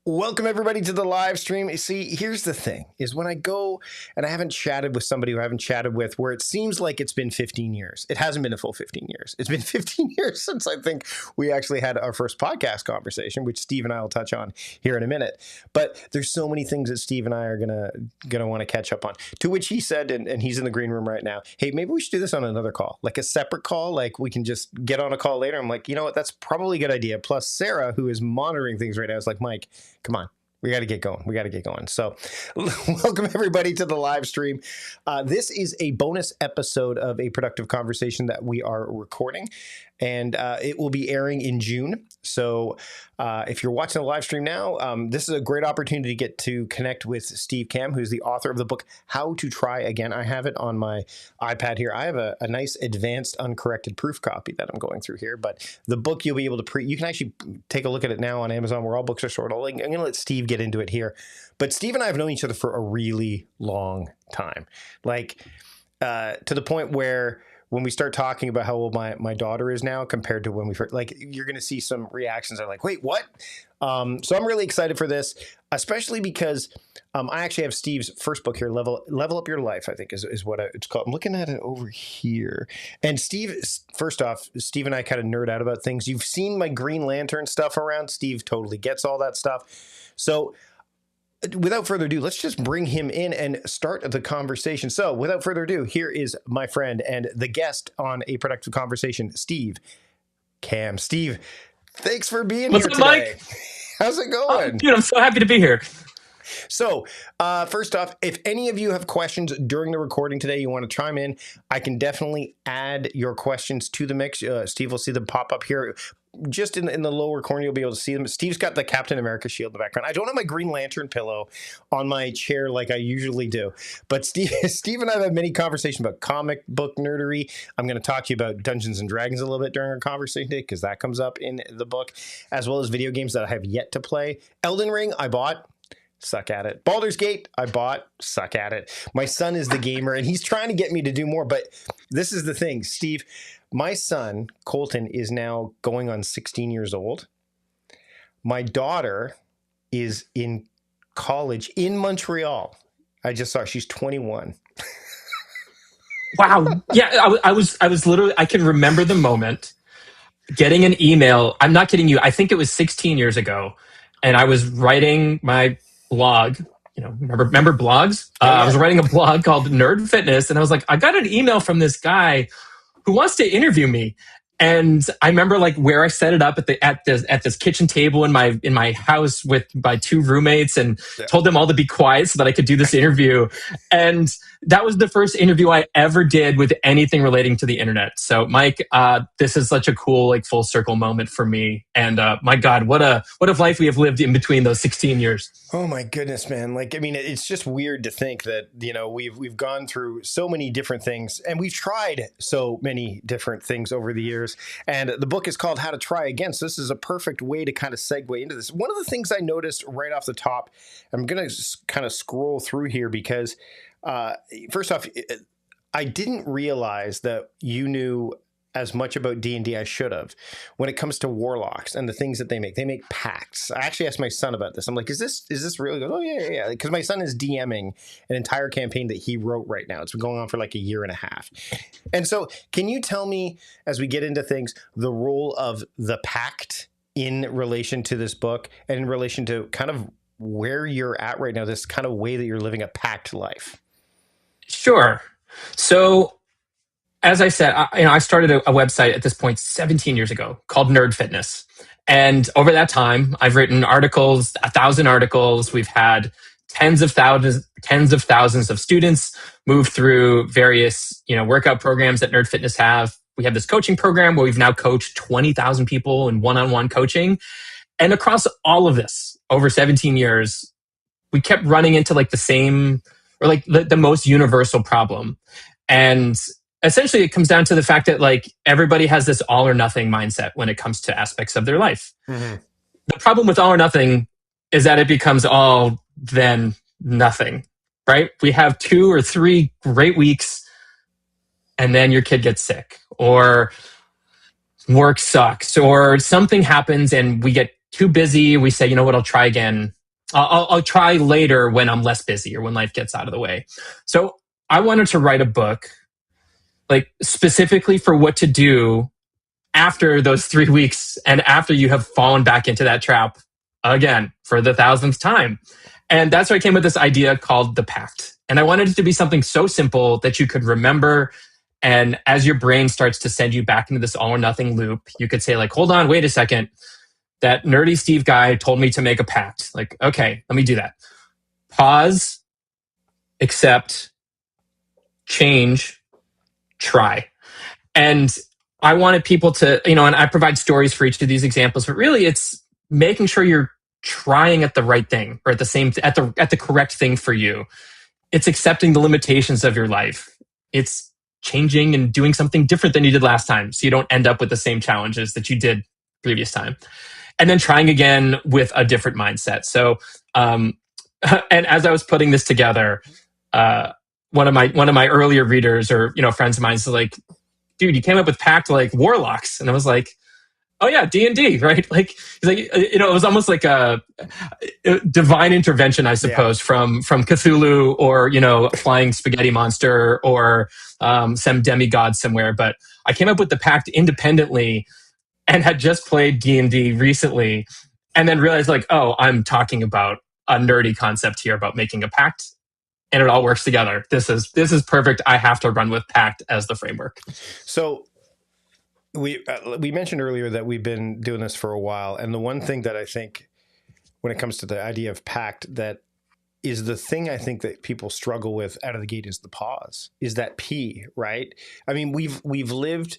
Welcome everybody to the live stream. See, here's the thing, is when I go and I haven't chatted with somebody who I haven't chatted with where it seems like it's been 15 years. It hasn't been a full 15 years. It's been 15 years since I think we actually had our first podcast conversation, which Steve and I will touch on here in a minute. But there's so many things that Steve and I are gonna want to catch up on. To which he said, and he's in the green room right now, hey, maybe we should do this on another call, like a separate call, like we can just get on a call later. I'm like, you know what, that's probably a good idea. Plus Sarah, who is monitoring things right now, is like, Mike, come on. We got to get going. So welcome everybody to the live stream. This is a bonus episode of A Productive Conversation that we are recording, and it will be airing in June. So if you're watching the live stream now, this is a great opportunity to get to connect with Steve Kamb, who's the author of the book, How to Try Again. I have it on my iPad here. I have a nice advanced uncorrected proof copy that I'm going through here, but the book you'll be able to you can actually take a look at it now on Amazon, where all books are sold. I'm going to let Steve get into it here. But Steve and I have known each other for a really long time, like to the point where when we start talking about how old my daughter is now compared to when we first, like, you're going to see some reactions that are like, wait, what? So I'm really excited for this, especially because I actually have Steve's first book here, Level Up Your Life, I think is what it's called. I'm looking at it over here. And Steve, first off, Steve and I kind of nerd out about things. You've seen my Green Lantern stuff around. Steve totally gets all that stuff. So without further ado, let's just bring him in and start the conversation. So without further ado, here is my friend and the guest on A Productive Conversation, Steve Kamb. Steve, thanks for being here today. Mike? How's it going? Dude, I'm so happy to be here. So first off, if any of you have questions during the recording today, you want to chime in, I can definitely add your questions to the mix. Steve will see them pop up here. Just in the lower corner, you'll be able to see them. Steve's got the Captain America shield in the background. I don't have my Green Lantern pillow on my chair like I usually do. But Steve and I have had many conversations about comic book nerdery. I'm going to talk to you about Dungeons and Dragons a little bit during our conversation today, because that comes up in the book, as well as video games that I have yet to play. Elden Ring, I bought. Suck at it. Baldur's Gate, I bought. Suck at it. My son is the gamer, and he's trying to get me to do more. But this is the thing, Steve. My son, Colton, is now going on 16 years old. My daughter is in college in Montreal. I just saw her. She's 21. Wow. Yeah, I was literally, I can remember the moment getting an email. I'm not kidding you. I think it was 16 years ago. And I was writing my blog. You know, remember blogs? I was writing a blog called Nerd Fitness. And I was like, I got an email from this guy who wants to interview me. And I remember like where I set it up at this kitchen table in my house with my two roommates, and told them all to be quiet so that I could do this interview. And that was the first interview I ever did with anything relating to the internet. So Mike, this is such a cool, like, full circle moment for me. And my God, what a life we have lived in between those 16 years. Oh my goodness, man. Like, I mean, it's just weird to think that, you know, we've gone through so many different things, and we've tried so many different things over the years. And the book is called How to Try Again. So this is a perfect way to kind of segue into this. One of the things I noticed right off the top, I'm going to kind of scroll through here because first off, I didn't realize that you knew as much about D&D I should have when it comes to warlocks and the things that they make. They make pacts. I actually asked my son about this. I'm like, is this real? He goes, oh, yeah. Because my son is DMing an entire campaign that he wrote right now. It's been going on for like a year and a half. And so can you tell me, as we get into things, the role of the pact in relation to this book and in relation to kind of where you're at right now, this kind of way that you're living a pact life? Sure. So, as I said, I started a website at this point 17 years ago called Nerd Fitness. And over that time, I've written articles, 1,000 articles. We've had tens of thousands of students move through various, workout programs that Nerd Fitness have. We have this coaching program where we've now coached 20,000 people in one-on-one coaching. And across all of this, over 17 years, we kept running into like the same, or like the most universal problem. And essentially, it comes down to the fact that like everybody has this all or nothing mindset when it comes to aspects of their life. Mm-hmm. The problem with all or nothing is that it becomes all then nothing, right? We have 2 or 3 great weeks and then your kid gets sick, or work sucks, or something happens and we get too busy, we say, you know what, I'll try again. I'll try later when I'm less busy or when life gets out of the way. So I wanted to write a book like specifically for what to do after those 3 weeks and after you have fallen back into that trap again for the thousandth time. And that's why I came with this idea called the pact. And I wanted it to be something so simple that you could remember. And as your brain starts to send you back into this all or nothing loop, you could say, like, hold on, wait a second. That nerdy Steve guy told me to make a pact. Like, okay, let me do that. Pause, accept, change, try. And I wanted people to, and I provide stories for each of these examples, but really it's making sure you're trying at the right thing or at the correct thing for you. It's accepting the limitations of your life. It's changing and doing something different than you did last time so you don't end up with the same challenges that you did previous time. And then trying again with a different mindset. So, and as I was putting this together, one of my earlier readers or friends of mine is like, dude, you came up with pact like warlocks. And I was like, oh yeah, D&D, right? Like, he's like, it was almost like a divine intervention, I suppose, from Cthulhu or, flying spaghetti monster or some demigod somewhere. But I came up with the pact independently and had just played D&D recently and then realized like, oh, I'm talking about a nerdy concept here about making a pact. And it all works together. This is perfect. I have to run with pact as the framework. So we mentioned earlier that we've been doing this for a while, and the one thing that I think when it comes to the idea of pact that is the thing I think that people struggle with out of the gate is the pause, is that P, right? I mean, we've lived,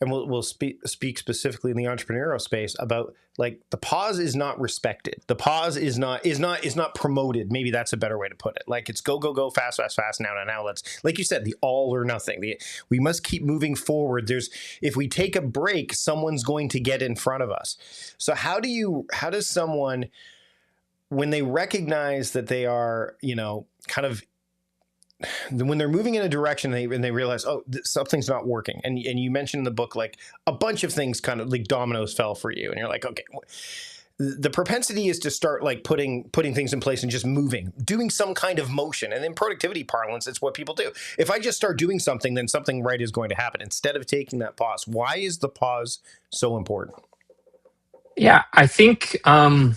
and we'll speak specifically in the entrepreneurial space about like the pause is not respected. The pause is not promoted. Maybe that's a better way to put it. Like it's go, fast, now. Let's, like you said, the all or nothing. We must keep moving forward. If we take a break, someone's going to get in front of us. So how does someone, when they recognize that they are, kind of, when they're moving in a direction and they realize, oh, something's not working. And you mentioned in the book, like a bunch of things kind of like dominoes fell for you. And you're like, okay, the propensity is to start like putting things in place and just moving, doing some kind of motion. And in productivity parlance, it's what people do. If I just start doing something, then something right is going to happen instead of taking that pause. Why is the pause so important? Yeah, I think, I'm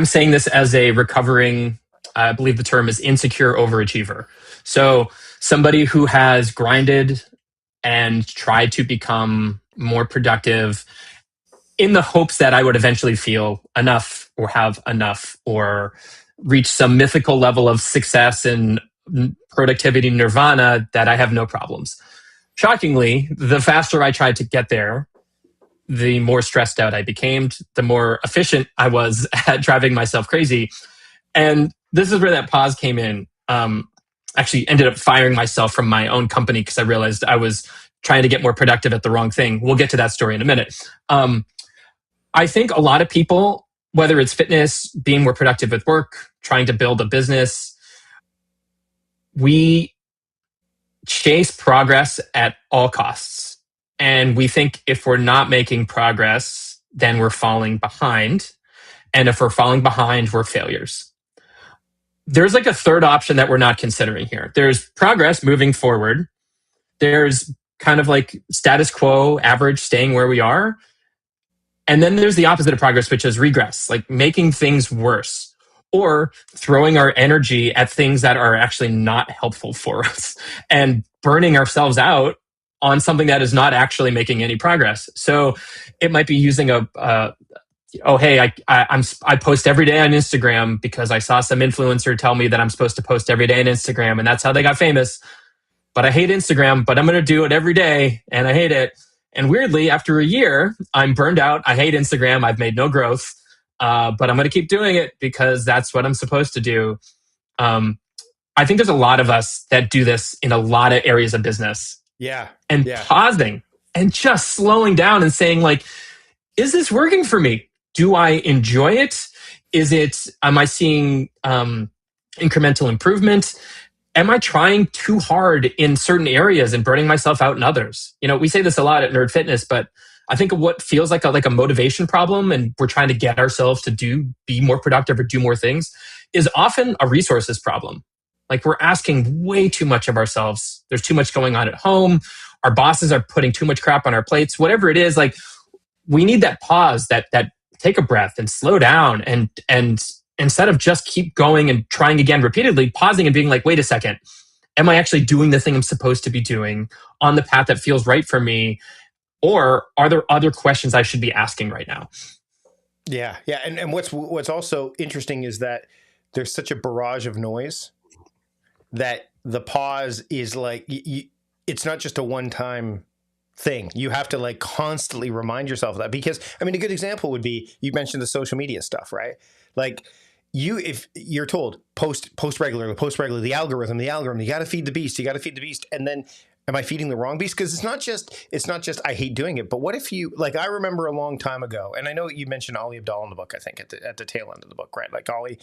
saying this as a recovering, I believe the term is insecure overachiever. So somebody who has grinded and tried to become more productive in the hopes that I would eventually feel enough or have enough or reach some mythical level of success and productivity nirvana that I have no problems. Shockingly, the faster I tried to get there, the more stressed out I became, the more efficient I was at driving myself crazy. And this is where that pause came in. Actually ended up firing myself from my own company because I realized I was trying to get more productive at the wrong thing. We'll get to that story in a minute. I think a lot of people, whether it's fitness, being more productive at work, trying to build a business, we chase progress at all costs. And we think if we're not making progress, then we're falling behind. And if we're falling behind, we're failures. There's like a third option that we're not considering here. There's progress moving forward. There's kind of like status quo, average, staying where we are. And then there's the opposite of progress, which is regress, like making things worse or throwing our energy at things that are actually not helpful for us and burning ourselves out on something that is not actually making any progress. So it might be using I post every day on Instagram because I saw some influencer tell me that I'm supposed to post every day on Instagram and that's how they got famous. But I hate Instagram, but I'm going to do it every day and I hate it. And weirdly, after a year, I'm burned out. I hate Instagram. I've made no growth, but I'm going to keep doing it because that's what I'm supposed to do. I think there's a lot of us that do this in a lot of areas of business. Pausing and just slowing down and saying like, is this working for me? Do I enjoy it? Am I seeing incremental improvement? Am I trying too hard in certain areas and burning myself out in others? We say this a lot at Nerd Fitness, but I think of what feels like a motivation problem, and we're trying to get ourselves to be more productive or do more things, is often a resources problem. Like we're asking way too much of ourselves. There's too much going on at home. Our bosses are putting too much crap on our plates. Whatever it is, like we need that pause, that take a breath and slow down, and instead of just keep going and trying again repeatedly, pausing and being like, wait a second, am I actually doing the thing I'm supposed to be doing on the path that feels right for me? Or are there other questions I should be asking right now? Yeah, yeah, and what's also interesting is that there's such a barrage of noise that the pause is like it's not just a one-time thing. You have to like constantly remind yourself of that, because I mean, a good example would be, you mentioned the social media stuff, right? Like if you're told post regularly, the algorithm, you got to feed the beast, and then am I feeding the wrong beast? Because it's not just I hate doing it, but what if you, like, I remember a long time ago, and I know you mentioned Ali Abdaal in the book, I think at the tail end of the book, right? Like Ali,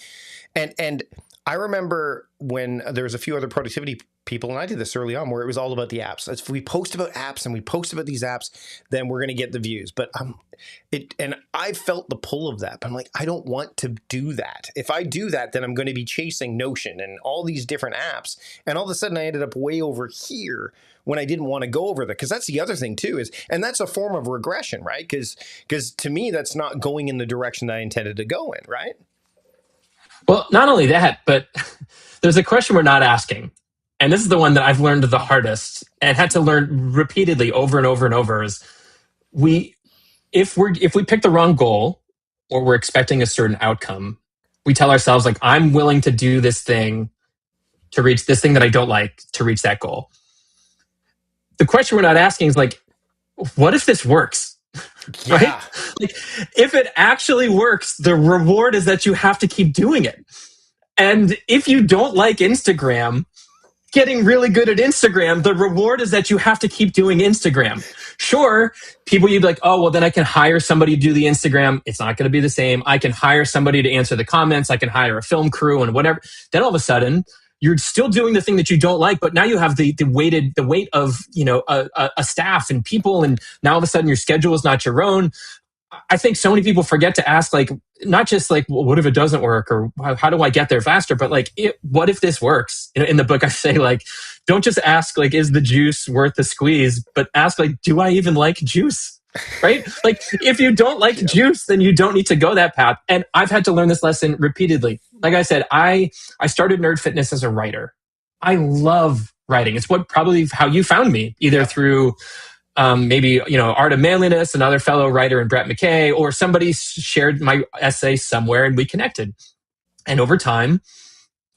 and I remember when there was a few other productivity people, and I did this early on, where it was all about the apps. If we post about apps and we post about these apps, then we're going to get the views. But and I felt the pull of that. But I'm like, I don't want to do that. If I do that, then I'm going to be chasing Notion and all these different apps. And all of a sudden I ended up way over here when I didn't want to go over there. Because that's the other thing too, and that's a form of regression, right? Because to me, that's not going in the direction that I intended to go in, right? Well, not only that, but there's a question we're not asking. And this is the one that I've learned the hardest and had to learn repeatedly over and over and over, is if we pick the wrong goal, or we're expecting a certain outcome, we tell ourselves like, I'm willing to do this thing to reach this thing that I don't like, to reach that goal. The question we're not asking is like, what if this works? Yeah. Right? Like, if it actually works, the reward is that you have to keep doing it. And if you don't like Instagram, getting really good at Instagram, the reward is that you have to keep doing Instagram. Sure, you'd be like, oh, well, then I can hire somebody to do the Instagram. It's not going to be the same. I can hire somebody to answer the comments. I can hire a film crew and whatever. Then all of a sudden, you're still doing the thing that you don't like, but now you have the weight of, a staff and people, and now all of a sudden your schedule is not your own. I think so many people forget to ask, like, not just like, well, what if it doesn't work, or how do I get there faster? But like, what if this works? In the book, I say, like, don't just ask, like, is the juice worth the squeeze? But ask, like, do I even like juice? Right? Like, if you don't like juice, then you don't need to go that path. And I've had to learn this lesson repeatedly. Like I said, I started Nerd Fitness as a writer. I love writing. It's probably how you found me, either through maybe, Art of Manliness, another fellow writer, and Brett McKay, or somebody shared my essay somewhere and we connected. And over time,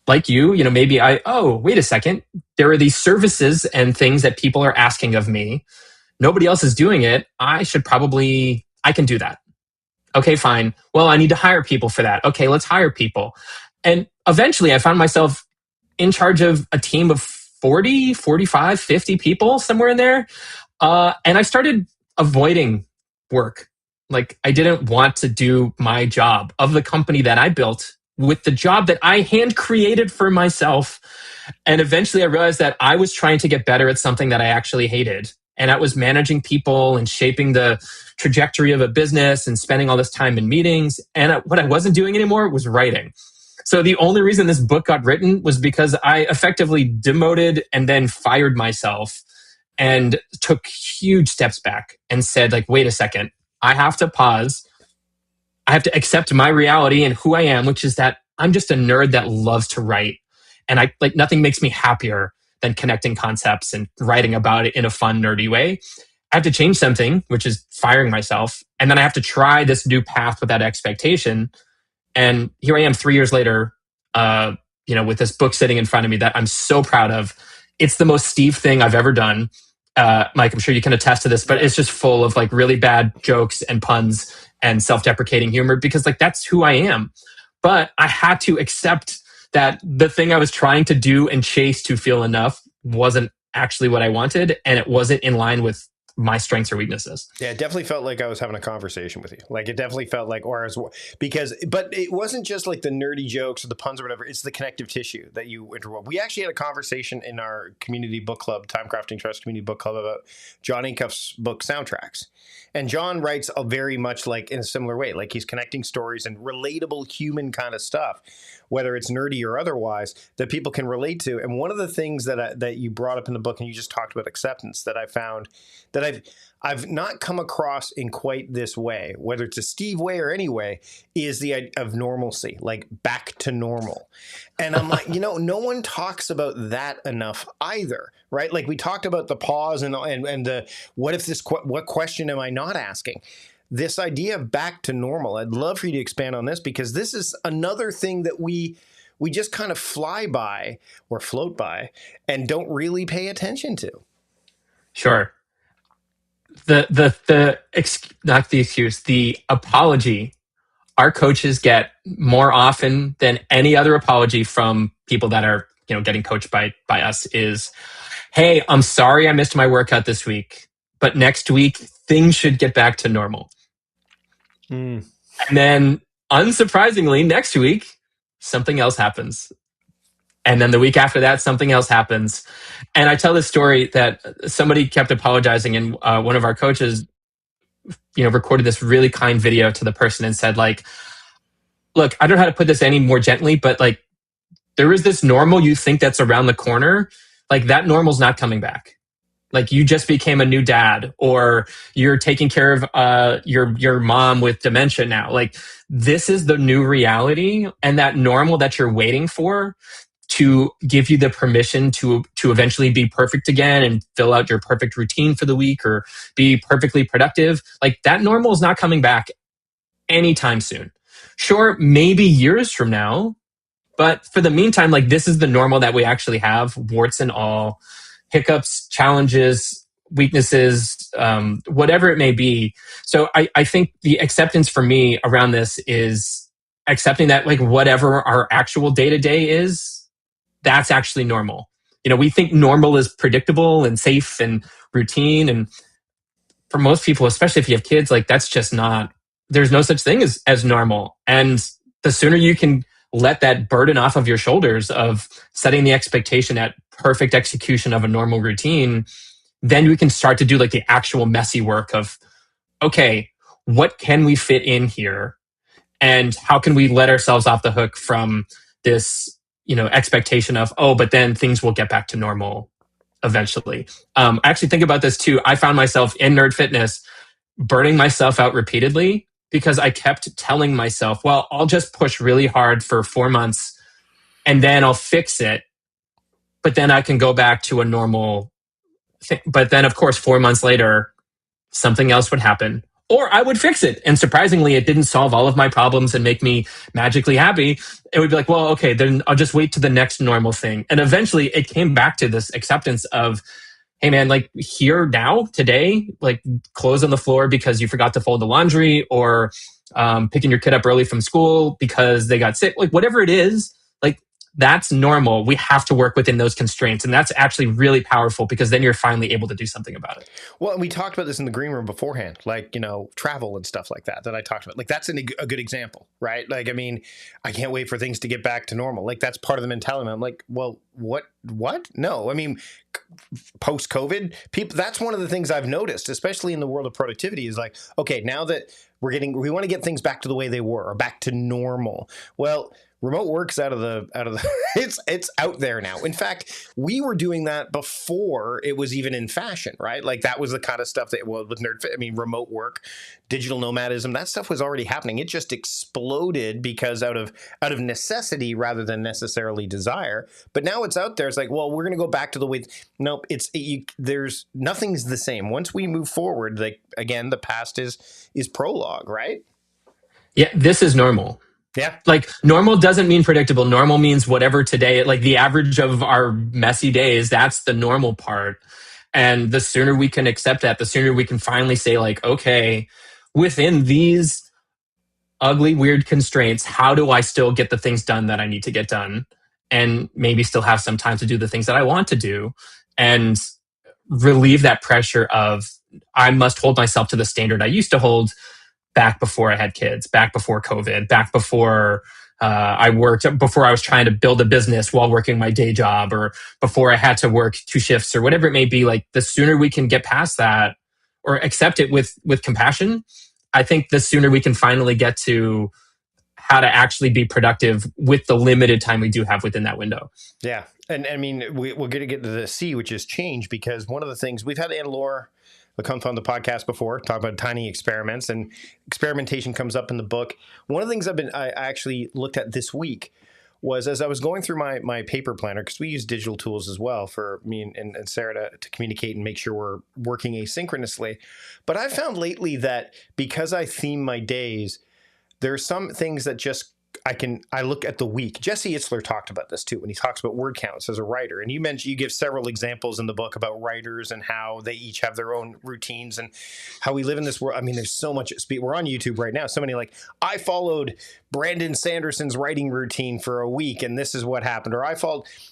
like maybe wait a second, there are these services and things that people are asking of me. Nobody else is doing it. I can do that. Okay, fine. Well, I need to hire people for that. Okay, let's hire people. And eventually I found myself in charge of a team of 40, 45, 50 people, somewhere in there. And I started avoiding work. Like, I didn't want to do my job of the company that I built with the job that I hand created for myself. And eventually I realized that I was trying to get better at something that I actually hated. And that was managing people and shaping the trajectory of a business and spending all this time in meetings. And what I wasn't doing anymore was writing. So the only reason this book got written was because I effectively demoted and then fired myself, and took huge steps back and said, like, wait a second, I have to pause. I have to accept my reality and who I am, which is that I'm just a nerd that loves to write. And nothing makes me happier than connecting concepts and writing about it in a fun, nerdy way. I have to change something, which is firing myself. And then I have to try this new path with that expectation. And here I am 3 years later, with this book sitting in front of me that I'm so proud of. It's the most Steve thing I've ever done. Mike, I'm sure you can attest to this, but it's just full of like really bad jokes and puns and self-deprecating humor, because like that's who I am. But I had to accept that the thing I was trying to do and chase to feel enough wasn't actually what I wanted, and it wasn't in line with my strengths or weaknesses. Yeah, it definitely felt like I was having a conversation with you. Like it definitely felt like, or I was, because, but it wasn't just like the nerdy jokes or the puns or whatever. It's the connective tissue that you interwove. We actually had a conversation in our community book club, Time Crafting Trust Community Book Club, about John Acuff's book Soundtracks. And John writes a very much like in a similar way, like he's connecting stories and relatable human kind of stuff, whether it's nerdy or otherwise, that people can relate to. And one of the things that you brought up in the book, and you just talked about acceptance, that I found that I've not come across in quite this way, whether it's a Steve way or any way, is the idea of normalcy, like back to normal. And I'm like, no one talks about that enough either, right? Like we talked about the pause and the what if this, what question am I not asking? This idea of back to normal. I'd love for you to expand on this, because this is another thing that we just kind of fly by or float by and don't really pay attention to. Sure. Not the excuse, the apology our coaches get more often than any other apology from people that are, getting coached by us is, hey, I'm sorry I missed my workout this week, but next week things should get back to normal. And then unsurprisingly, next week, something else happens. And then the week after that, something else happens. And I tell this story that somebody kept apologizing, and one of our coaches, recorded this really kind video to the person and said, like, look, I don't know how to put this any more gently, but like, there is this normal you think that's around the corner. Like that normal's not coming back. Like you just became a new dad, or you're taking care of your mom with dementia now. Like this is the new reality, and that normal that you're waiting for to give you the permission to eventually be perfect again and fill out your perfect routine for the week or be perfectly productive. Like that normal is not coming back anytime soon. Sure, maybe years from now, but for the meantime, like this is the normal that we actually have, warts and all, hiccups, challenges, weaknesses, whatever it may be. So I think the acceptance for me around this is accepting that like whatever our actual day-to-day is, that's actually normal. We think normal is predictable and safe and routine. And for most people, especially if you have kids, like that's just not, there's no such thing as normal. And the sooner you can let that burden off of your shoulders of setting the expectation at perfect execution of a normal routine, then we can start to do like the actual messy work of, okay, what can we fit in here? And how can we let ourselves off the hook from this, expectation of, oh, but then things will get back to normal eventually. I actually think about this too. I found myself in Nerd Fitness burning myself out repeatedly because I kept telling myself, well, I'll just push really hard for 4 months and then I'll fix it. But then I can go back to a normal thing. But then, of course, 4 months later, something else would happen. Or I would fix it. And surprisingly, it didn't solve all of my problems and make me magically happy. It would be like, well, okay, then I'll just wait to the next normal thing. And eventually it came back to this acceptance of, hey man, like here now, today, like clothes on the floor because you forgot to fold the laundry, or picking your kid up early from school because they got sick, like whatever it is, like that's normal. We have to work within those constraints. And that's actually really powerful because then you're finally able to do something about it. Well, we talked about this in the green room beforehand, like, travel and stuff like that I talked about. Like that's a good example, right? Like, I mean, I can't wait for things to get back to normal. Like that's part of the mentality. I'm like, well, what? No, I mean, post COVID, people, that's one of the things I've noticed, especially in the world of productivity, is like, okay, now that we want to get things back to the way they were or back to normal. Well, remote work's out of the it's out there now. In fact, we were doing that before it was even in fashion, right? Like that was the kind of stuff that, well, with NerdFit, I mean, remote work, digital nomadism, that stuff was already happening. It just exploded because out of necessity rather than necessarily desire. But now it's out there. It's like, well, we're going to go back to the way. Nope, there's nothing's the same. Once we move forward, like again, the past is prologue, right? Yeah, this is normal. Yeah. Like normal doesn't mean predictable. Normal means whatever today, like the average of our messy days, that's the normal part. And the sooner we can accept that, the sooner we can finally say like, okay, within these ugly, weird constraints, how do I still get the things done that I need to get done? And maybe still have some time to do the things that I want to do. And relieve that pressure of I must hold myself to the standard I used to hold back before I had kids, back before COVID, back before before I was trying to build a business while working my day job, or before I had to work 2 shifts or whatever it may be. Like, the sooner we can get past that or accept it with compassion, I think the sooner we can finally get to how to actually be productive with the limited time we do have within that window. Yeah. And I mean, we're going to get to the C, which is change, because one of the things we've had Anne-Laure come on the podcast before, talk about tiny experiments, and experimentation comes up in the book. One of the things I actually looked at this week was, as I was going through my paper planner, because we use digital tools as well for me and Sarah to communicate and make sure we're working asynchronously. But I've found lately that because I theme my days, there are some things that just I look at the week. Jesse Itzler talked about this too when he talks about word counts as a writer. And you give several examples in the book about writers and how they each have their own routines and how we live in this world. I mean, there's so much at speed. We're on YouTube right now. Somebody like, I followed Brandon Sanderson's writing routine for a week and this is what happened. Or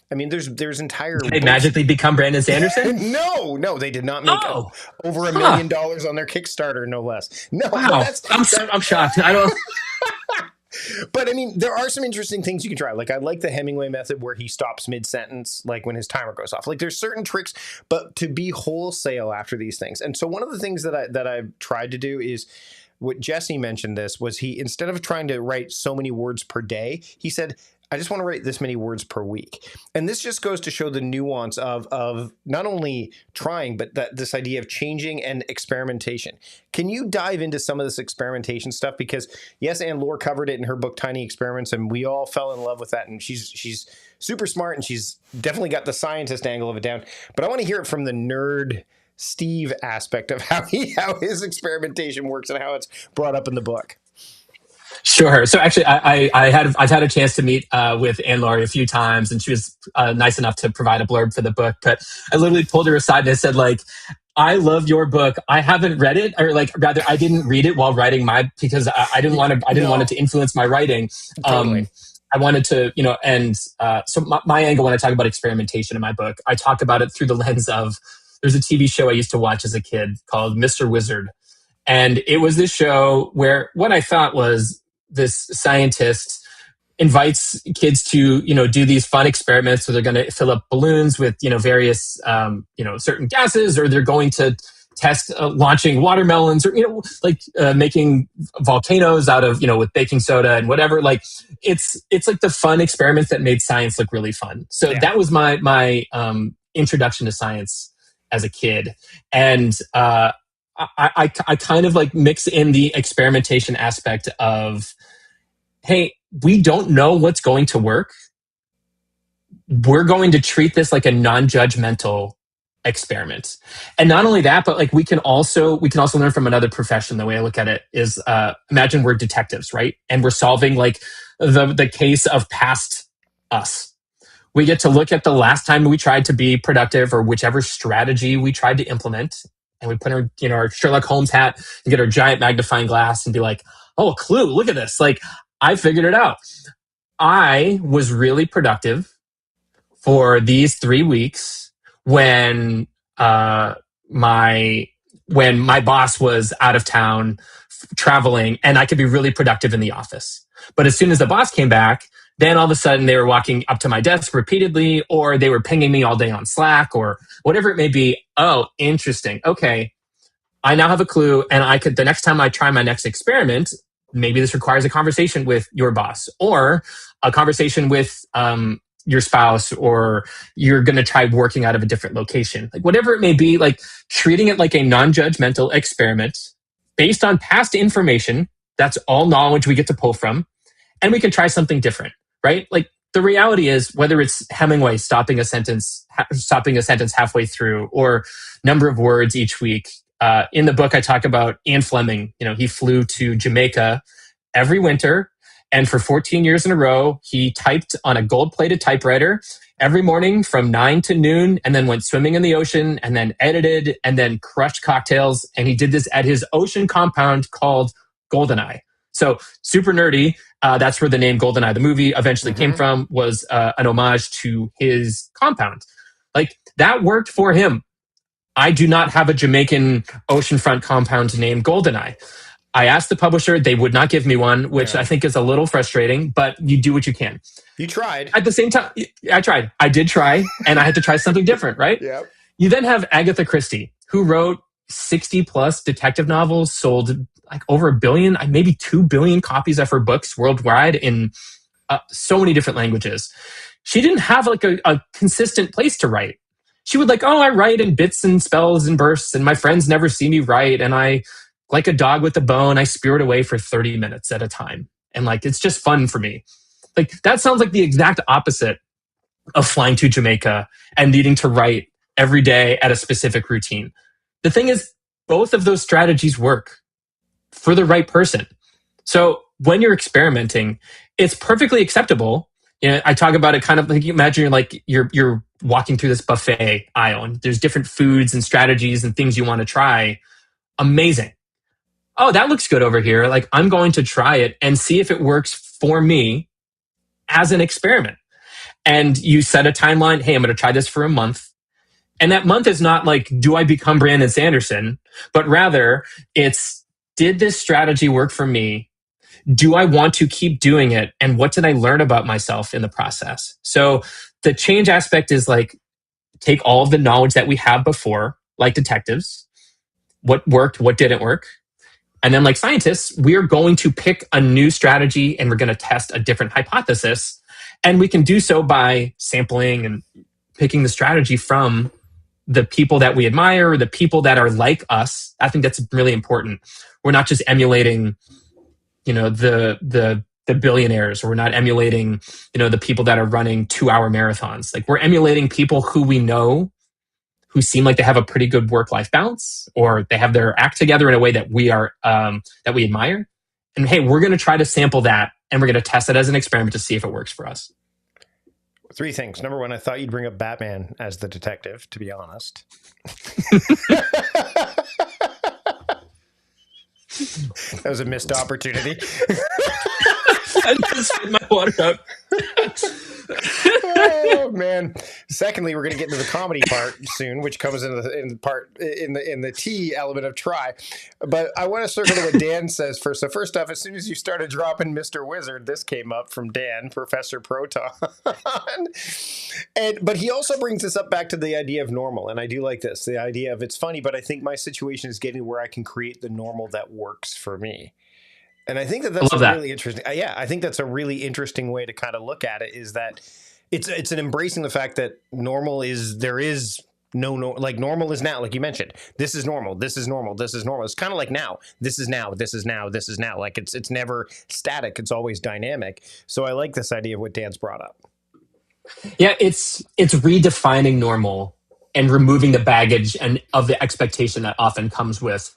there's entire. Did they magically become Brandon Sanderson? No, they did not make over $1 million on their Kickstarter, no less. No, wow. I'm shocked. I don't. But I mean, there are some interesting things you can try. Like, I like the Hemingway method where he stops mid-sentence, like when his timer goes off. Like, there's certain tricks, but to be wholesale after these things. And so one of the things that I've tried to do is what Jesse mentioned was he, instead of trying to write so many words per day, he said, I just want to write this many words per week. And this just goes to show the nuance of not only trying, but this idea of changing and experimentation. Can you dive into some of this experimentation stuff? Because yes, Anne-Laure covered it in her book, Tiny Experiments, and we all fell in love with that. And she's super smart, and she's definitely got the scientist angle of it down. But I want to hear it from the nerd Steve aspect of how his experimentation works and how it's brought up in the book. Sure. So actually, I've had a chance to meet with Anne-Laure a few times, and she was nice enough to provide a blurb for the book. But I literally pulled her aside and I said, like, I love your book. I haven't read it, or like rather, I didn't read it while writing because I didn't want it to influence my writing. Totally. I wanted to, and so my angle when I talk about experimentation in my book, I talk about it through the lens of, there's a TV show I used to watch as a kid called Mr. Wizard. And it was this show where what I thought was, this scientist invites kids to, do these fun experiments where they're going to fill up balloons with, various, certain gases, or they're going to test launching watermelons, or, making volcanoes out of, with baking soda and whatever. Like, it's like the fun experiments that made science look really fun. So that was my introduction to science as a kid. And, I kind of like mix in the experimentation aspect of, hey, we don't know what's going to work. We're going to treat this like a non-judgmental experiment. And not only that, but like we can also learn from another profession. The way I look at it is, imagine we're detectives, right? And we're solving like the case of past us. We get to look at the last time we tried to be productive, or whichever strategy we tried to implement. And we put our Sherlock Holmes hat and get our giant magnifying glass and be like, oh, a clue, look at this. Like, I figured it out. I was really productive for these 3 weeks when my boss was out of town traveling, and I could be really productive in the office. But as soon as the boss came back, then all of a sudden they were walking up to my desk repeatedly, or they were pinging me all day on Slack or whatever it may be. Oh, interesting. Okay. I now have a clue, and the next time I try my next experiment, maybe this requires a conversation with your boss, or a conversation with your spouse, or you're going to try working out of a different location. Like, whatever it may be, like treating it like a non-judgmental experiment based on past information. That's all knowledge we get to pull from, and we can try something different. Right? Like, the reality is, whether it's Hemingway stopping a sentence halfway through, or number of words each week. In the book, I talk about Ian Fleming. He flew to Jamaica every winter, and for 14 years in a row, he typed on a gold-plated typewriter every morning from 9 to noon, and then went swimming in the ocean, and then edited, and then crushed cocktails. And he did this at his ocean compound called Goldeneye. So super nerdy. That's where the name Goldeneye, the movie, eventually came from, was an homage to his compound. Like, that worked for him. I do not have a Jamaican oceanfront compound named Goldeneye. I asked the publisher, they would not give me one, which I think is a little frustrating, but you do what you can. You tried. At the same time, I tried. I did try, and I had to try something different, right? Yep. You then have Agatha Christie, who wrote 60 plus detective novels, sold like over 1 billion, maybe 2 billion copies of her books worldwide in so many different languages. She didn't have like a consistent place to write. She would like, oh, I write in bits and spells and bursts, and my friends never see me write, and I, like a dog with a bone, I spirit away for 30 minutes at a time. And like, it's just fun for me. Like, that sounds like the exact opposite of flying to Jamaica and needing to write every day at a specific routine. The thing is, both of those strategies work for the right person. So when you're experimenting, it's perfectly acceptable. You know, I talk about it kind of like, you imagine you're walking through this buffet aisle and there's different foods and strategies and things you want to try. Amazing. Oh, that looks good over here. Like, I'm going to try it and see if it works for me as an experiment. And you set a timeline. Hey, I'm going to try this for a month. And that month is not like, do I become Brandon Sanderson? But rather, it's, did this strategy work for me? Do I want to keep doing it? And what did I learn about myself in the process? So the change aspect is like, take all of the knowledge that we have before, like detectives, what worked, what didn't work. And then, like scientists, we're going to pick a new strategy and we're going to test a different hypothesis. And we can do so by sampling and picking the strategy from the people that we admire, the people that are like us. I think that's really important. We're not just emulating, you know, the billionaires, or we're not emulating, you know, the people that are running 2-hour marathons. Like, we're emulating people who we know, who seem like they have a pretty good work-life balance, or they have their act together in a way that we are that we admire. And hey, we're going to try to sample that, and we're going to test it as an experiment to see if it works for us. 3 things. Number 1, I thought you'd bring up Batman as the detective, to be honest. That was a missed opportunity. I just spit my water out. Oh man! Secondly, we're going to get into the comedy part soon, which comes in the T element of try. But I want to circle to what Dan says first. So first off, as soon as you started dropping Mr. Wizard, this came up from Dan, Professor Proton, but he also brings us up back to the idea of normal, and I do like this. The idea of, it's funny, but I think my situation is getting where I can create the normal that works for me. And I think that's really interesting. Yeah, I think that's a really interesting way to kind of look at it, is that it's an embracing the fact that normal is, there is no, like normal is now, like you mentioned, this is normal, this is normal, this is normal. It's kind of like now, this is now, this is now, this is now. Like it's never static. It's always dynamic. So I like this idea of what Dan's brought up. Yeah, it's redefining normal and removing the baggage and of the expectation that often comes with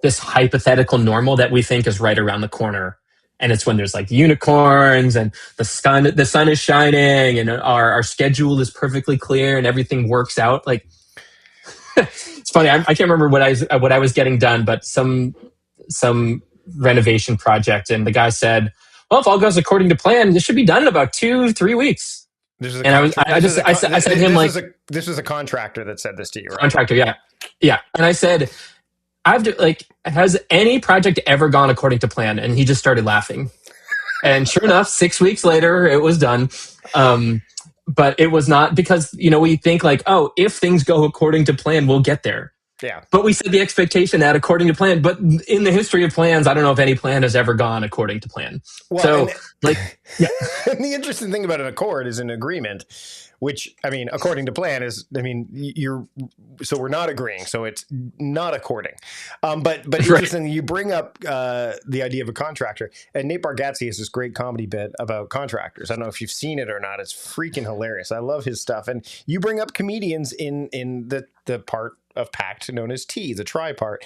this hypothetical normal that we think is right around the corner. And it's when there's like unicorns and the sun is shining and our schedule is perfectly clear and everything works out. Like, it's funny. I can't remember what I was getting done, but some renovation project, and the guy said, "Well, if all goes according to plan, this should be done in about 2-3 weeks." I said to him, like, this was a contractor that said this to you, right? Contractor, yeah. And I said, has any project ever gone according to plan? And he just started laughing. And sure enough, 6 weeks later, it was done. But it was not, because, you know, we think like, oh, if things go according to plan, we'll get there. Yeah. But we set the expectation at according to plan. But in the history of plans, I don't know if any plan has ever gone according to plan. Well, so, yeah. And the interesting thing about an accord is an agreement, which, I mean, according to plan is, I mean, so we're not agreeing. So it's not according. But interesting, you bring up the idea of a contractor. And Nate Bargatze has this great comedy bit about contractors. I don't know if you've seen it or not. It's freaking hilarious. I love his stuff. And you bring up comedians in the part of Pact known as T, the try part.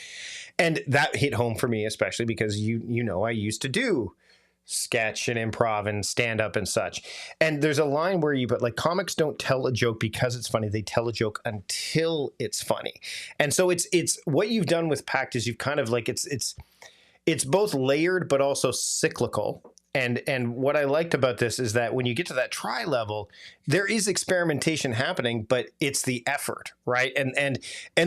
And that hit home for me, especially because you know I used to do sketch and improv and stand up and such. And there's a line where but like, comics don't tell a joke because it's funny. They tell a joke until it's funny. And so it's what you've done with Pact is you've kind of like, it's both layered, but also cyclical. And what I liked about this is that when you get to that try level, there is experimentation happening, but it's the effort, right? And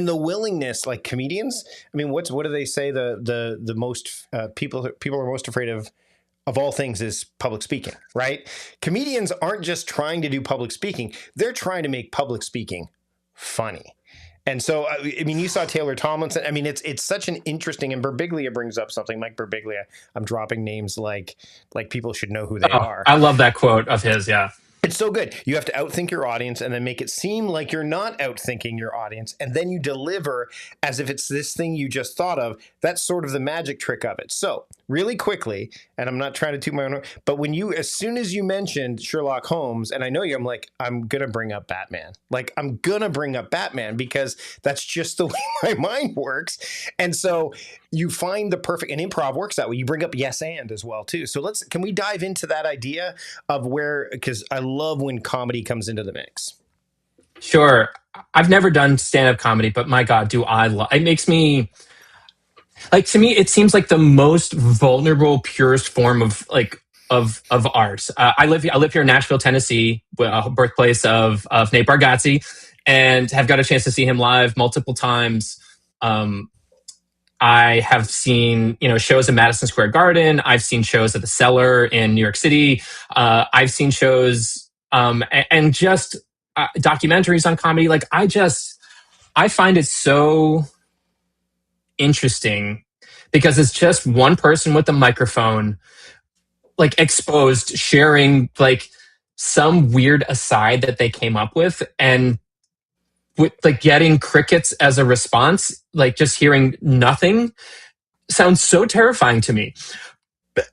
the willingness, like comedians. I mean, what do they say? The most people are most afraid of all things is public speaking, right? Comedians aren't just trying to do public speaking; they're trying to make public speaking funny. And so, I mean, you saw Taylor Tomlinson. I mean, it's such an interesting, and Birbiglia brings up something. Mike Birbiglia. I'm dropping names like people should know who they Oh, are. I love that quote of his. Yeah. It's so good. You have to outthink your audience and then make it seem like you're not outthinking your audience. And then you deliver as if it's this thing you just thought of. That's sort of the magic trick of it. So really quickly, and I'm not trying to toot my own, but as soon as you mentioned Sherlock Holmes, and I know you, I'm like, I'm going to bring up Batman. Like, I'm going to bring up Batman because that's just the way my mind works. And so you find the perfect, and improv works that way. You bring up yes and as well too. So can we dive into that idea of where, because I love when comedy comes into the mix. Sure. I've never done stand-up comedy, but my God, do I love it. Makes me like, to me, it seems like the most vulnerable, purest form of of art. I live here in Nashville, Tennessee, birthplace of Nate Bargatze, and have got a chance to see him live multiple times. I have seen, shows in Madison Square Garden. I've seen shows at the Cellar in New York City. I've seen shows and just documentaries on comedy. Like, I find it so interesting because it's just one person with a microphone, like, exposed, sharing like some weird aside that they came up with, and with like getting crickets as a response, like just hearing nothing sounds so terrifying to me.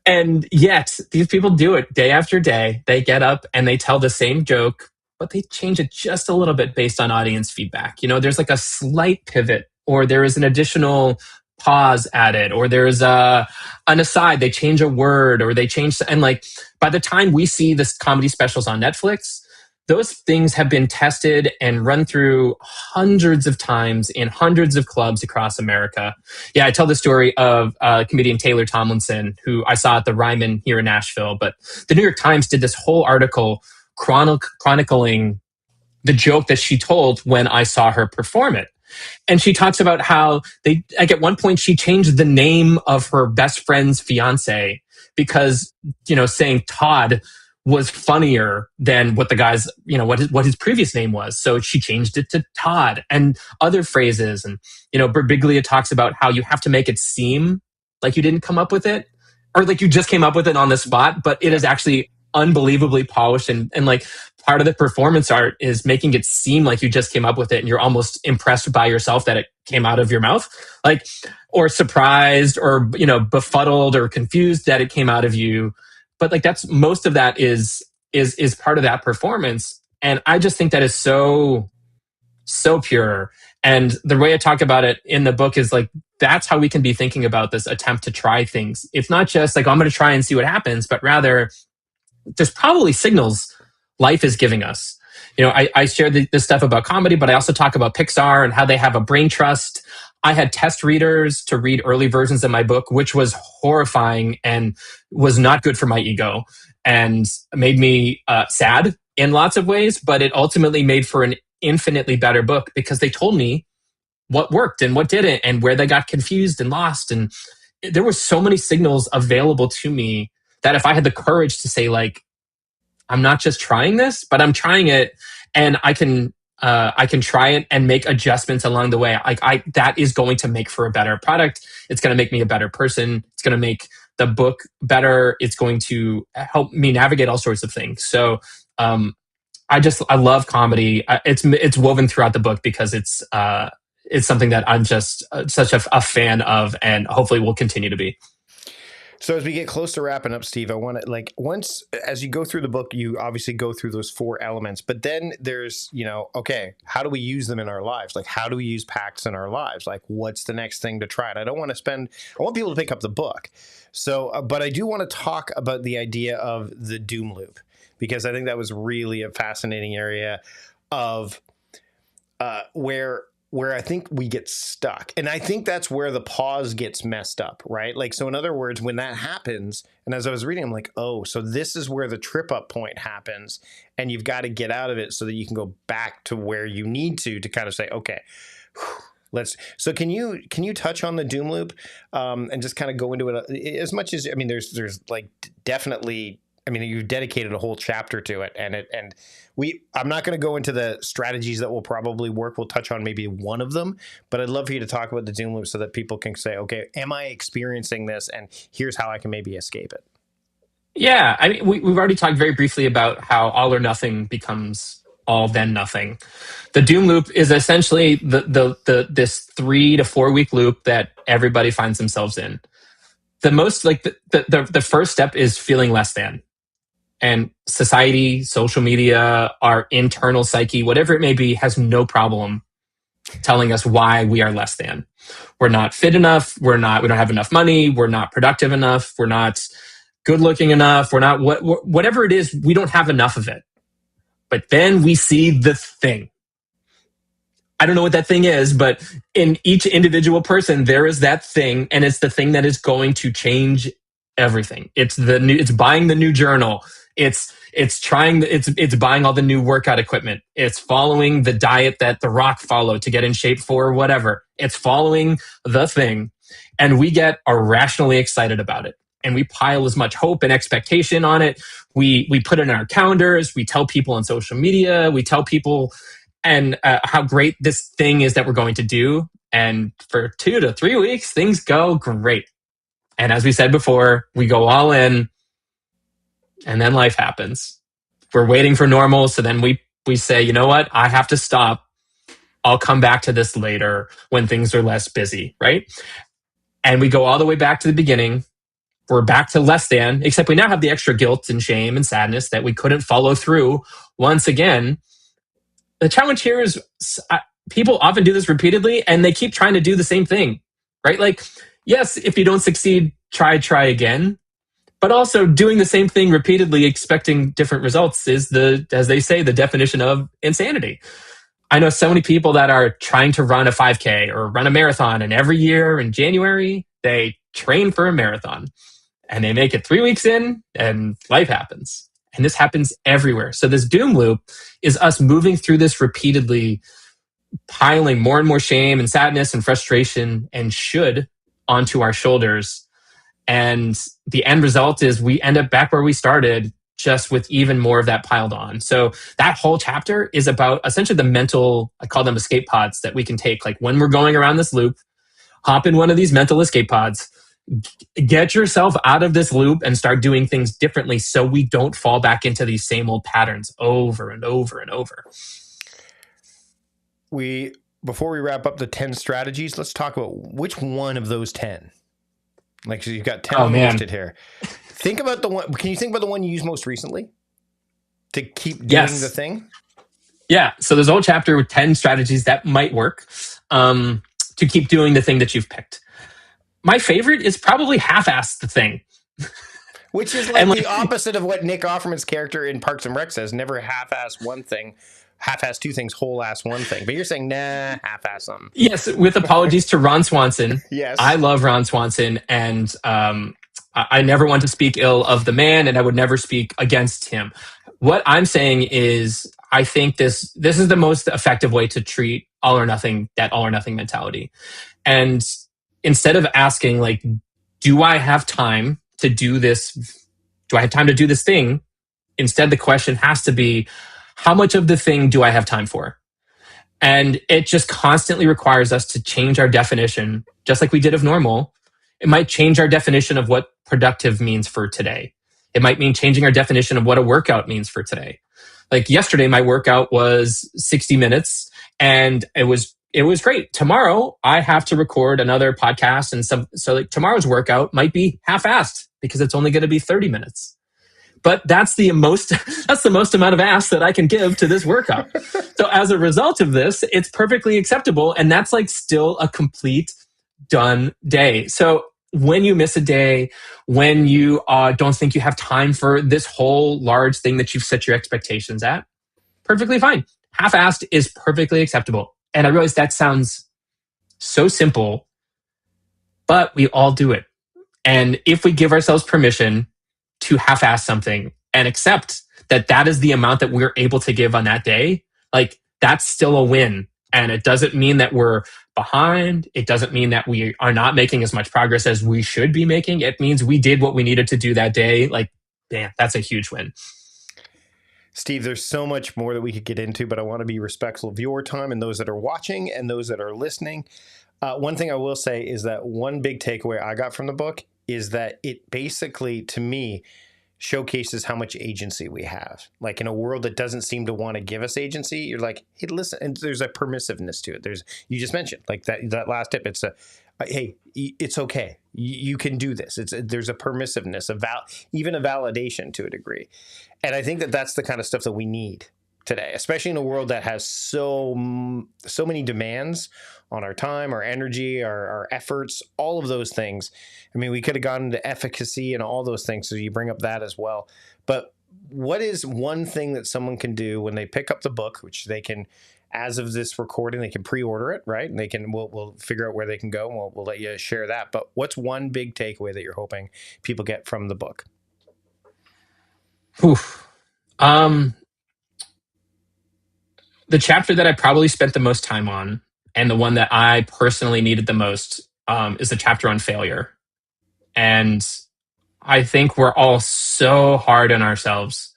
And yet these people do it day after day. They get up and they tell the same joke, but they change it just a little bit based on audience feedback. There's like a slight pivot, or there is an additional pause added, or there's an aside. They change a word, or they change. And like, by the time we see this comedy specials on Netflix, those things have been tested and run through hundreds of times in hundreds of clubs across America. Yeah, I tell the story of comedian Taylor Tomlinson, who I saw at the Ryman here in Nashville. But the New York Times did this whole article chronicling the joke that she told when I saw her perform it. And she talks about how at one point, she changed the name of her best friend's fiance because, saying Todd was funnier than what the guy's, what his previous name was. So she changed it to Todd, and other phrases. And, Birbiglia talks about how you have to make it seem like you didn't come up with it, or like you just came up with it on the spot, but it is actually unbelievably polished. And like, part of the performance art is making it seem like you just came up with it, and you're almost impressed by yourself that it came out of your mouth, like, or surprised, or, befuddled or confused that it came out of you. But like, that's, most of that is part of that performance. And I just think that is so pure. And the way I talk about it in the book is like, that's how we can be thinking about this attempt to try things. It's not just like, I'm going to try and see what happens, but rather there's probably signals life is giving us. I share this stuff about comedy, but I also talk about Pixar and how they have a brain trust. I had test readers to read early versions of my book, which was horrifying and was not good for my ego, and made me sad in lots of ways. But it ultimately made for an infinitely better book, because they told me what worked and what didn't, and where they got confused and lost. And there were so many signals available to me that if I had the courage to say, like, I'm not just trying this, but I'm trying it, and I can try it and make adjustments along the way. That is going to make for a better product. It's going to make me a better person. It's going to make the book better. It's going to help me navigate all sorts of things. So I love comedy. It's woven throughout the book because it's something that I'm just such a fan of, and hopefully will continue to be. So as we get close to wrapping up, Steve, I want to, like, once, as you go through the book, you obviously go through those 4 elements, but then there's, okay, how do we use them in our lives? Like, how do we use pacts in our lives? Like, what's the next thing to try? And I want people to pick up the book. So, but I do want to talk about the idea of the doom loop, because I think that was really a fascinating area of where where I think we get stuck. And I think that's where the pause gets messed up, right? Like, so in other words, when that happens, and as I was reading, I'm like, oh, so this is where the trip up point happens. And you've got to get out of it so that you can go back to where you need to kind of say, okay, let's. So can you touch on the doom loop and just kind of go into it as much as, I mean, there's like definitely, I mean, you've dedicated a whole chapter to it, and I'm not going to go into the strategies that will probably work. We'll touch on maybe one of them, but I'd love for you to talk about the doom loop so that people can say, okay, am I experiencing this? And here's how I can maybe escape it. Yeah, I mean, we've already talked very briefly about how all or nothing becomes all then nothing. The doom loop is essentially this 3 to 4 week loop that everybody finds themselves in. The most like the first step is feeling less than. And society, social media, our internal psyche, whatever it may be, has no problem telling us why we are less than. We're not fit enough. We don't have enough money. We're not productive enough. We're not good looking enough. We're not whatever it is. We don't have enough of it. But then we see the thing. I don't know what that thing is, but in each individual person, there is that thing, and it's the thing that is going to change everything. It's buying the new journal. It's buying all the new workout equipment. It's following the diet that The Rock followed to get in shape for whatever. It's following the thing, and we get irrationally excited about it. And we pile as much hope and expectation on it. We put it in our calendars. We tell people on social media. We tell people how great this thing is that we're going to do. And for 2 to 3 weeks, things go great. And as we said before, we go all in, and then life happens. We're waiting for normal. So then we say, you know what? I have to stop. I'll come back to this later when things are less busy, right? And we go all the way back to the beginning. We're back to less than, except we now have the extra guilt and shame and sadness that we couldn't follow through once again. The challenge here is people often do this repeatedly, and they keep trying to do the same thing, right? Like, yes, if you don't succeed, try again. But also doing the same thing repeatedly, expecting different results is as they say, the definition of insanity. I know so many people that are trying to run a 5K or run a marathon, and every year in January, they train for a marathon. And they make it 3 weeks in, and life happens. And this happens everywhere. So this doom loop is us moving through this repeatedly, piling more and more shame and sadness and frustration and should onto our shoulders. And the end result is we end up back where we started, just with even more of that piled on. So that whole chapter is about essentially the mental, I call them escape pods, that we can take. Like when we're going around this loop, hop in one of these mental escape pods, get yourself out of this loop and start doing things differently so we don't fall back into these same old patterns over and over and over. Before we wrap up the 10 strategies, let's talk about which one of those 10. Like, so you've got 10 listed here. Think about the one. Can you think about the one you used most recently to keep doing the thing? Yeah. So there's a whole chapter with 10 strategies that might work to keep doing the thing that you've picked. My favorite is probably half-ass the thing. Which is like the opposite of what Nick Offerman's character in Parks and Rec says. Never half-ass one thing, half-ass two things, whole-ass one thing. But you're saying, nah, half-ass them. Yes, with apologies to Ron Swanson. Yes. I love Ron Swanson, and I never want to speak ill of the man, and I would never speak against him. What I'm saying is, I think this is the most effective way to treat all or nothing, that all or nothing mentality. And instead of asking, like, do I have time to do this? Do I have time to do this thing? Instead, the question has to be, how much of the thing do I have time for? And it just constantly requires us to change our definition, just like we did of normal. It might change our definition of what productive means for today. It might mean changing our definition of what a workout means for today. Like yesterday, my workout was 60 minutes and it was great. Tomorrow, I have to record another podcast. And so like tomorrow's workout might be half-assed because it's only going to be 30 minutes. But that's the most amount of ass that I can give to this workout. So as a result of this, it's perfectly acceptable. And that's like still a complete done day. So when you miss a day, when you don't think you have time for this whole large thing that you've set your expectations at, perfectly fine. Half-assed is perfectly acceptable. And I realized that sounds so simple, but we all do it. And if we give ourselves permission to half-ass something and accept that that is the amount that we're able to give on that day, like that's still a win. And it doesn't mean that we're behind. It doesn't mean that we are not making as much progress as we should be making. It means we did what we needed to do that day. Like, damn, that's a huge win. Steve, there's so much more that we could get into, but I want to be respectful of your time and those that are watching and those that are listening. One thing I will say is that one big takeaway I got from the book is that it basically, to me, showcases how much agency we have. Like in a world that doesn't seem to want to give us agency, you're like, hey, listen, and there's a permissiveness to it. You just mentioned like that last tip. It's hey, it's okay. You can do this. There's a permissiveness, even a validation to a degree. And I think that that's the kind of stuff that we need today, especially in a world that has so many demands on our time, our energy, our efforts, all of those things. I mean, we could have gone into efficacy and all those things, so you bring up that as well. But what is one thing that someone can do when they pick up the book, which they can, as of this recording, they can pre-order it, right? And they can, we'll figure out where they can go, and we'll let you share that. But what's one big takeaway that you're hoping people get from the book? Oof. The chapter that I probably spent the most time on, and the one that I personally needed the most, is the chapter on failure. And I think we're all so hard on ourselves,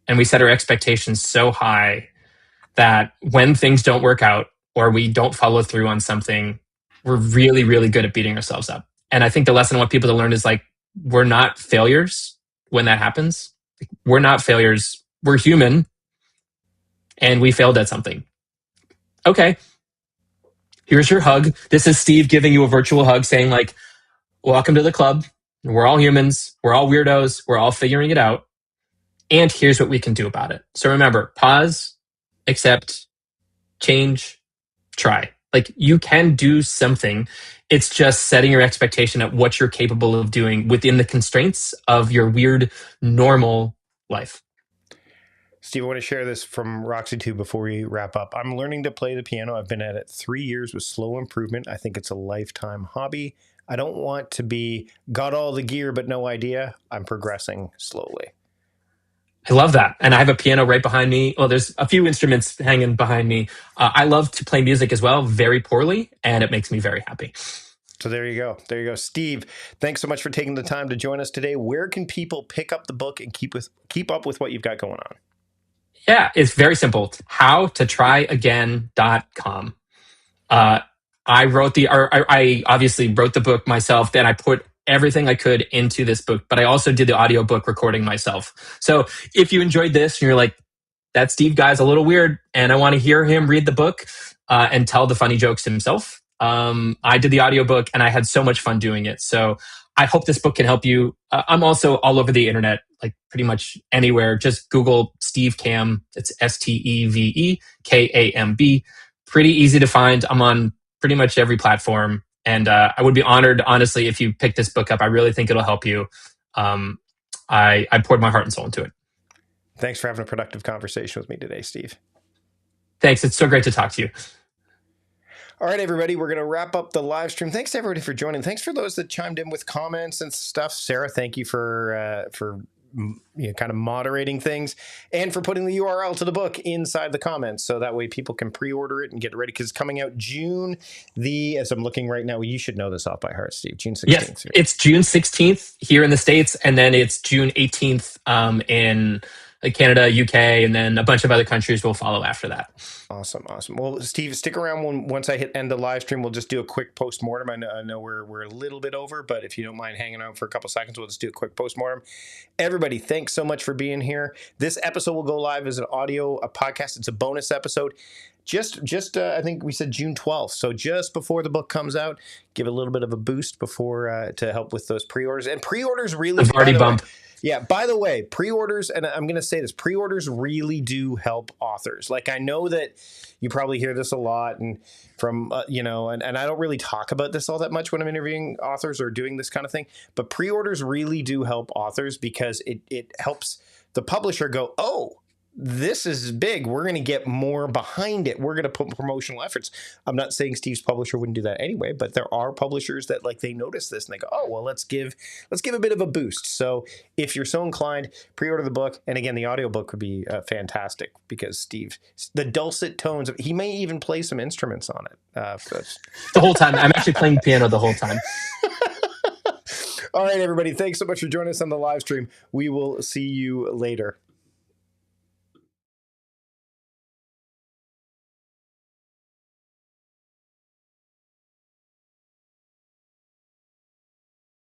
and we set our expectations so high that when things don't work out or we don't follow through on something, we're really, really good at beating ourselves up. And I think the lesson I want people to learn is like, we're not failures when that happens. We're not failures. We're human, and we failed at something. Okay, here's your hug. This is Steve giving you a virtual hug saying like, welcome to the club. We're all humans. We're all weirdos. We're all figuring it out. And here's what we can do about it. So remember, pause, accept, change, try. Like you can do something. It's just setting your expectation at what you're capable of doing within the constraints of your weird, normal life. Steve, I want to share this from Roxy 2 before we wrap up. I'm learning to play the piano. I've been at it 3 years with slow improvement. I think it's a lifetime hobby. I don't want to be got all the gear but no idea. I'm progressing slowly. I love that. And I have a piano right behind me. Well, there's a few instruments hanging behind me. I love to play music as well, very poorly, and it makes me very happy. So there you go. There you go. Steve, thanks so much for taking the time to join us today. Where can people pick up the book and keep up with what you've got going on? Yeah, it's very simple. howtotryagain.com. I obviously wrote the book myself. Then I put everything I could into this book, but I also did the audiobook recording myself. So if you enjoyed this and you're like, that Steve guy's a little weird and I want to hear him read the book and tell the funny jokes himself, I did the audiobook and I had so much fun doing it. So I hope this book can help you. I'm also all over the internet, like pretty much anywhere. Just Google Steve Kamb. It's SteveKamb. Pretty easy to find. I'm on pretty much every platform. And I would be honored, honestly, if you pick this book up. I really think it'll help you. I poured my heart and soul into it. Thanks for having a productive conversation with me today, Steve. Thanks. It's so great to talk to you. All right, everybody, we're going to wrap up the live stream. Thanks to everybody for joining. Thanks for those that chimed in with comments and stuff. Sarah, thank you for kind of moderating things and for putting the URL to the book inside the comments. So that way people can pre-order it and get it ready because it's coming out June as I'm looking right now, you should know this off by heart, Steve, June 16th. Yes, it's June 16th here in the States. And then it's June 18th in Canada, UK, and then a bunch of other countries will follow after that. Awesome. Well, Steve, stick around. Once I hit end the live stream, we'll just do a quick post-mortem. I know we're a little bit over, but if you don't mind hanging out for a couple seconds, we'll just do a quick post-mortem. Everybody, thanks so much for being here. This episode will go live as a podcast. It's a bonus episode. Just I think we said June 12th. So just before the book comes out, give a little bit of a boost before to help with those pre-orders. And pre-orders really... Already bump. Yeah, by the way, pre-orders, and I'm going to say this, pre-orders really do help authors. Like, I know that you probably hear this a lot and from, and I don't really talk about this all that much when I'm interviewing authors or doing this kind of thing, but pre-orders really do help authors because it helps the publisher go, oh, this is big. We're going to get more behind it. We're going to put promotional efforts. I'm not saying Steve's publisher wouldn't do that anyway, but there are publishers that like they notice this and they go, oh, well, let's give a bit of a boost. So if you're so inclined, pre-order the book. And again, the audiobook would be fantastic because Steve, the dulcet tones, he may even play some instruments on it. The whole time. I'm actually playing piano the whole time. All right, everybody. Thanks so much for joining us on the live stream. We will see you later.